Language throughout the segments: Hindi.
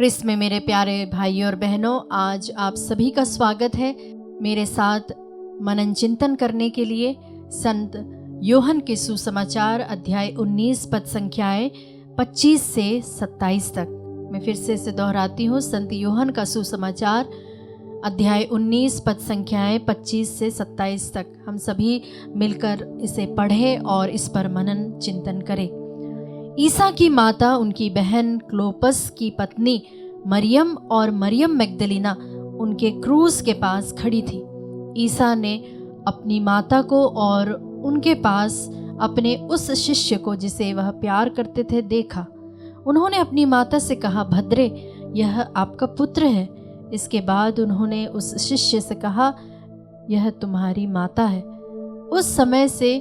क्रिस्त में मेरे प्यारे भाइयों और बहनों, आज आप सभी का स्वागत है मेरे साथ मनन चिंतन करने के लिए संत योहन के सुसमाचार अध्याय 19 पद संख्याएं 25 से 27 तक। मैं फिर से इसे दोहराती हूँ। संत योहन का सुसमाचार अध्याय 19 पद संख्याएं 25 से 27 तक। हम सभी मिलकर इसे पढ़ें और इस पर मनन चिंतन करें। ईसा की माता, उनकी बहन क्लोपस की पत्नी मरियम और मरियम मैगदलीना उनके क्रूस के पास खड़ी थी। ईसा ने अपनी माता को और उनके पास अपने उस शिष्य को जिसे वह प्यार करते थे देखा। उन्होंने अपनी माता से कहा, भद्रे, यह आपका पुत्र है। इसके बाद उन्होंने उस शिष्य से कहा, यह तुम्हारी माता है। उस समय से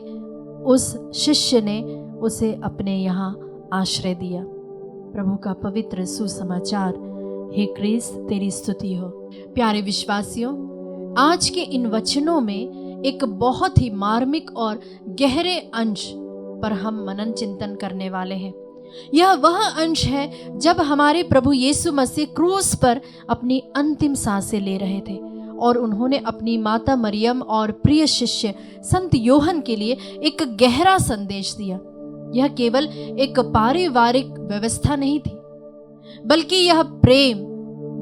उस शिष्य ने उसे अपने यहाँ आश्रय दिया। प्रभु का पवित्र सुसमाचार। हे क्रिस्त, तेरी स्तुति हो। प्यारे विश्वासियों, आज के इन वचनों में एक बहुत ही मार्मिक और गहरे अंश पर हम मनन चिंतन करने वाले हैं। यह वह अंश है जब हमारे प्रभु यीशु मसीह क्रूस पर अपनी अंतिम सांसें ले रहे थे और उन्होंने अपनी माता मरियम और प्रिय शिष्य संत योहन के लिए एक गहरा संदेश दिया। यह केवल एक पारिवारिक व्यवस्था नहीं थी, बल्कि यह प्रेम,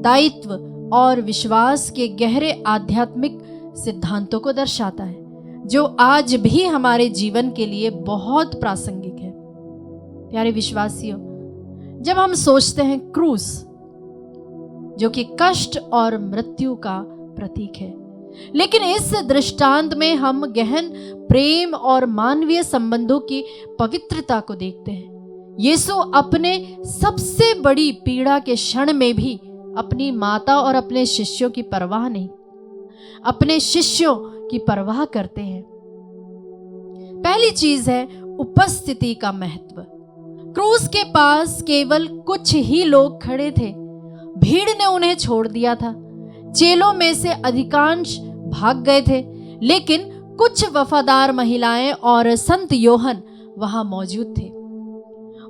दायित्व और विश्वास के गहरे आध्यात्मिक सिद्धांतों को दर्शाता है, जो आज भी हमारे जीवन के लिए बहुत प्रासंगिक है। प्यारे विश्वासियों, जब हम सोचते हैं क्रूस, जो कि कष्ट और मृत्यु का प्रतीक है, लेकिन इस दृष्टांत में हम गहन प्रेम और मानवीय संबंधों की पवित्रता को देखते हैं। यीशु अपने सबसे बड़ी पीड़ा के क्षण में भी अपनी माता और अपने शिष्यों की परवाह नहीं, अपने शिष्यों की परवाह करते हैं। पहली चीज है उपस्थिति का महत्व। क्रूस के पास केवल कुछ ही लोग खड़े थे। भीड़ ने उन्हें छोड़ दिया था। चेलों में से अधिकांश भाग गए थे, लेकिन कुछ वफादार महिलाएं और संत योहन वहां मौजूद थे।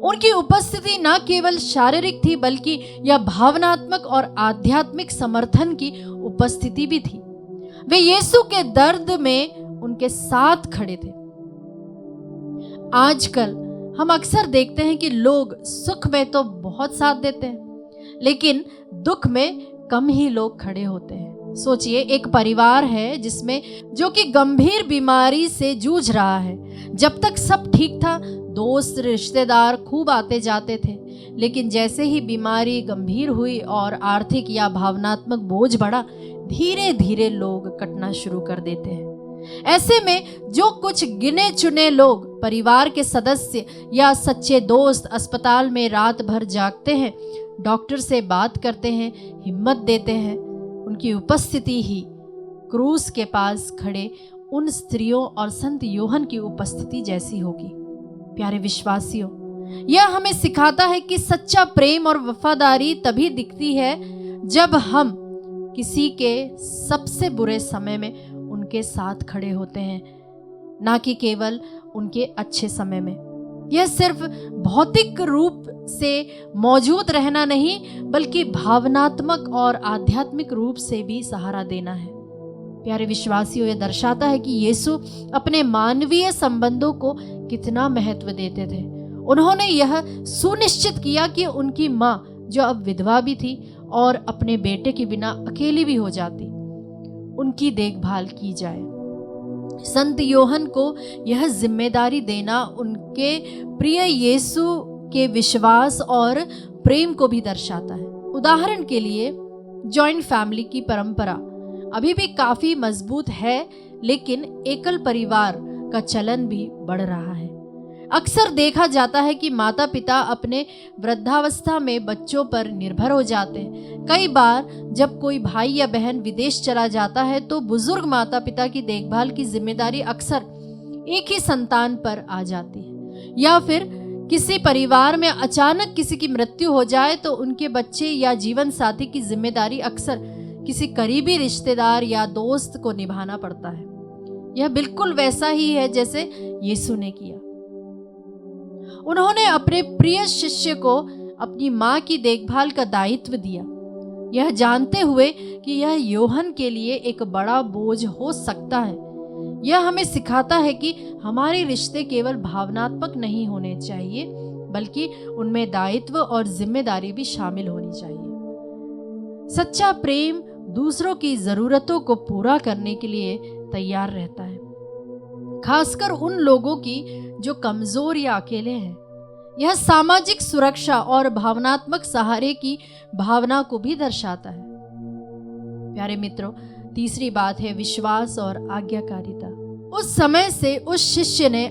उनकी उपस्थिति न केवल शारीरिक थी, बल्कि यह भावनात्मक और आध्यात्मिक समर्थन की उपस्थिति भी थी। वे यीशु के दर्द में उनके साथ खड़े थे। आजकल हम अक्सर देखते हैं कि लोग सुख में तो बहुत साथ देते हैं, लेकिन दुख में कम ही लोग खड़े होते हैं। सोचिए, एक परिवार है जिसमें जो कि गंभीर बीमारी से जूझ रहा है। जब तक सब ठीक था, दोस्त रिश्तेदार खूब आते जाते थे, लेकिन जैसे ही बीमारी गंभीर हुई और आर्थिक या भावनात्मक बोझ बढ़ा, धीरे धीरे लोग कटना शुरू कर देते हैं। ऐसे में जो कुछ गिने चुने लोग, परिवार के सदस्य या सच्चे दोस्त अस्पताल में रात भर जागते हैं, डॉक्टर से बात करते हैं, हिम्मत देते हैं, उनकी उपस्थिति ही क्रूस के पास खड़े उन स्त्रियों और संत योहन की उपस्थिति जैसी होगी। प्यारे विश्वासियों, यह हमें सिखाता है कि सच्चा प्रेम और वफादारी तभी दिखती है जब हम किसी के सबसे बुरे समय में उनके साथ खड़े होते हैं, ना कि केवल उनके अच्छे समय में। यह सिर्फ भौतिक रूप से मौजूद रहना नहीं, बल्कि भावनात्मक और आध्यात्मिक रूप से भी सहारा देना है। प्यारे विश्वासियों, यह दर्शाता है कि यीशु अपने मानवीय संबंधों को कितना महत्व देते थे। उन्होंने यह सुनिश्चित किया कि उनकी माँ, जो अब विधवा भी थी और अपने बेटे के बिना अकेली भी हो जाती, उनकी देखभाल की जाए। संत योहन को यह जिम्मेदारी देना उनके प्रिय यीशु के विश्वास और प्रेम को भी दर्शाता है। उदाहरण के लिए, जॉइंट फैमिली की परंपरा अभी भी काफी मजबूत है, लेकिन एकल परिवार का चलन भी बढ़ रहा है। अक्सर देखा जाता है कि माता पिता अपने वृद्धावस्था में बच्चों पर निर्भर हो जाते हैं। कई बार जब कोई भाई या बहन विदेश चला जाता है, तो बुजुर्ग माता पिता की देखभाल की जिम्मेदारी अक्सर एक ही संतान पर आ जाती है। या फिर किसी परिवार में अचानक किसी की मृत्यु हो जाए, तो उनके बच्चे या जीवन साथी की जिम्मेदारी अक्सर किसी करीबी रिश्तेदार या दोस्त को निभाना पड़ता है। यह बिल्कुल वैसा ही है जैसे यीशु ने किया। उन्होंने अपने प्रिय शिष्य को अपनी माँ की देखभाल का दायित्व दिया, यह जानते हुए कि यह यूहन्ना के लिए एक बड़ा बोझ हो सकता है। यह हमें सिखाता है कि हमारे रिश्ते केवल भावनात्मक नहीं होने चाहिए, बल्कि उनमें दायित्व और जिम्मेदारी भी शामिल होनी चाहिए। सच्चा प्रेम दूसरों की जरूरतों को पूरा करने के लिए तैयार रहता है, खासकर उन लोगों की जो कमजोर या अकेले हैं। यह सामाजिक सुरक्षा और भावनात्मक सहारे की भावना को भी दर्शाता है। प्यारे मित्रों, तीसरी बात है विश्वास और आज्ञाकारिता। उस समय से उस शिष्य ने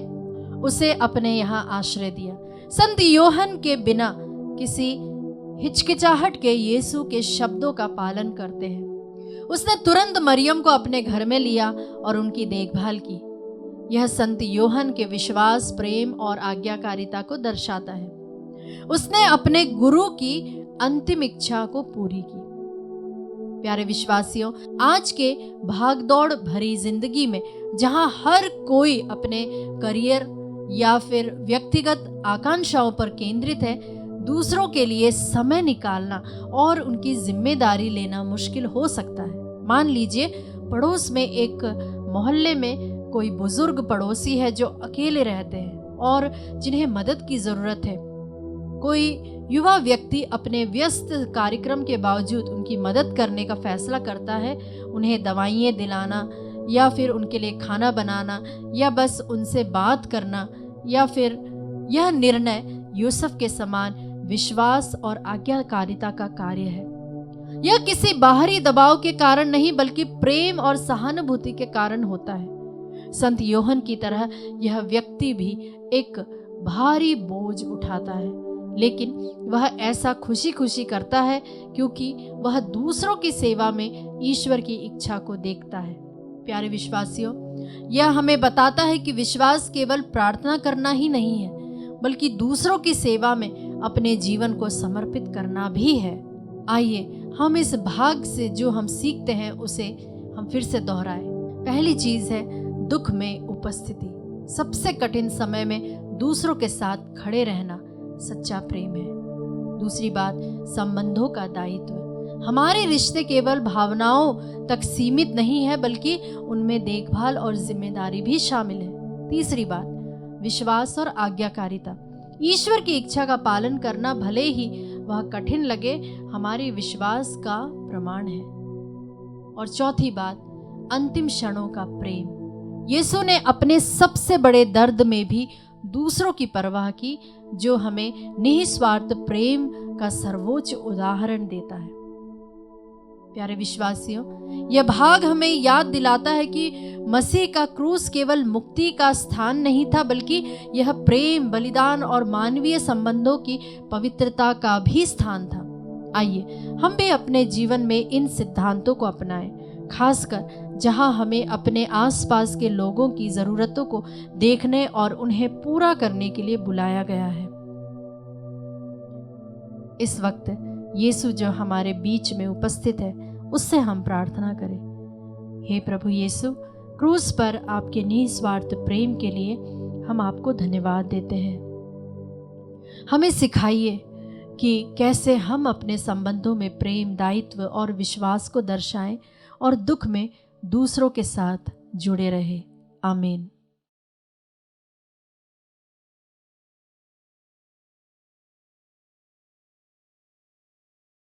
उसे अपने यहाँ आश्रय दिया। संत यूहन्ना के बिना किसी हिचकिचाहट के यीशु के शब्दों का पालन करते हैं। उसने तुरंत मरियम को अपने घर में लिया और उनकी देखभाल की। यह संत यूहन्ना के विश्वास, प्रेम और आज्ञाकारिता को दर्शाता है। उसने अपने गुरु की अंतिम इच्छा को पूरी की। प्यारे विश्वासियों, आज के भागदौड़ भरी जिंदगी में जहां हर कोई अपने करियर या फिर व्यक्तिगत आकांक्षाओं पर केंद्रित है, दूसरों के लिए समय निकालना और उनकी जिम्मेदारी लेना मुश्किल हो सकता है। मान लीजिए पड़ोस में एक मोहल्ले में कोई बुजुर्ग पड़ोसी है जो अकेले रहते हैं और जिन्हें मदद की जरूरत है। कोई युवा व्यक्ति अपने व्यस्त कार्यक्रम के बावजूद उनकी मदद करने का फैसला करता है, उन्हें दवाइयाँ दिलाना या फिर उनके लिए खाना बनाना या बस उनसे बात करना, या फिर यह निर्णय यूसुफ के समान विश्वास और आज्ञाकारिता का कार्य है। यह किसी बाहरी दबाव के कारण नहीं, बल्कि प्रेम और सहानुभूति के कारण होता है। संत यूहन्ना की तरह यह व्यक्ति भी एक भारी बोझ उठाता है, लेकिन वह ऐसा खुशी खुशी करता है क्योंकि वह दूसरों की सेवा में ईश्वर की इच्छा को देखता है। प्यारे विश्वासियों, यह हमें बताता है कि विश्वास केवल प्रार्थना करना ही नहीं है, बल्कि दूसरों की सेवा में अपने जीवन को समर्पित करना भी है। आइए हम इस भाग से जो हम सीखते हैं उसे हम फिर से दोहराएं। पहली चीज है दुख में उपस्थिति। सबसे कठिन समय में दूसरों के साथ खड़े रहना सच्चा प्रेम है। दूसरी बात, संबंधों का दायित्व। हमारे रिश्ते केवल भावनाओं तक सीमित नहीं है, बल्कि उनमें देखभाल और जिम्मेदारी भी शामिल है। तीसरी बात, विश्वास और आज्ञाकारिता। ईश्वर की इच्छा का पालन करना, भले ही वह कठिन लगे, हमारे विश्वास का प्रमाण है। और चौथी बात, अंतिम क्षणों का प्रेम। यीशु ने अपने सबसे बड़े दर्द में भी दूसरों की परवाह की, जो हमें निस्वार्थ प्रेम का सर्वोच्च उदाहरण देता है। प्यारे विश्वासियों, यह भाग हमें याद दिलाता है कि मसीह का क्रूस केवल मुक्ति का स्थान नहीं था, बल्कि यह प्रेम, बलिदान और मानवीय संबंधों की पवित्रता का भी स्थान था। आइए हम भी अपने जीवन में इन सिद्धांतों को अपनाएं, खासकर जहां हमें अपने आसपास के लोगों की जरूरतों को देखने और उन्हें पूरा करने के लिए बुलाया गया है। इस वक्त यीशु जो हमारे बीच में उपस्थित है, उससे हम प्रार्थना करें। हे प्रभु यीशु, क्रूस पर आपके निस्वार्थ प्रेम के लिए हम आपको धन्यवाद देते हैं। हमें सिखाइए कि कैसे हम अपने संबंधों में प्रेम, दायित्व और विश्वास को दर्शाएं और दुख में दूसरों के साथ जुड़े रहे। आमीन।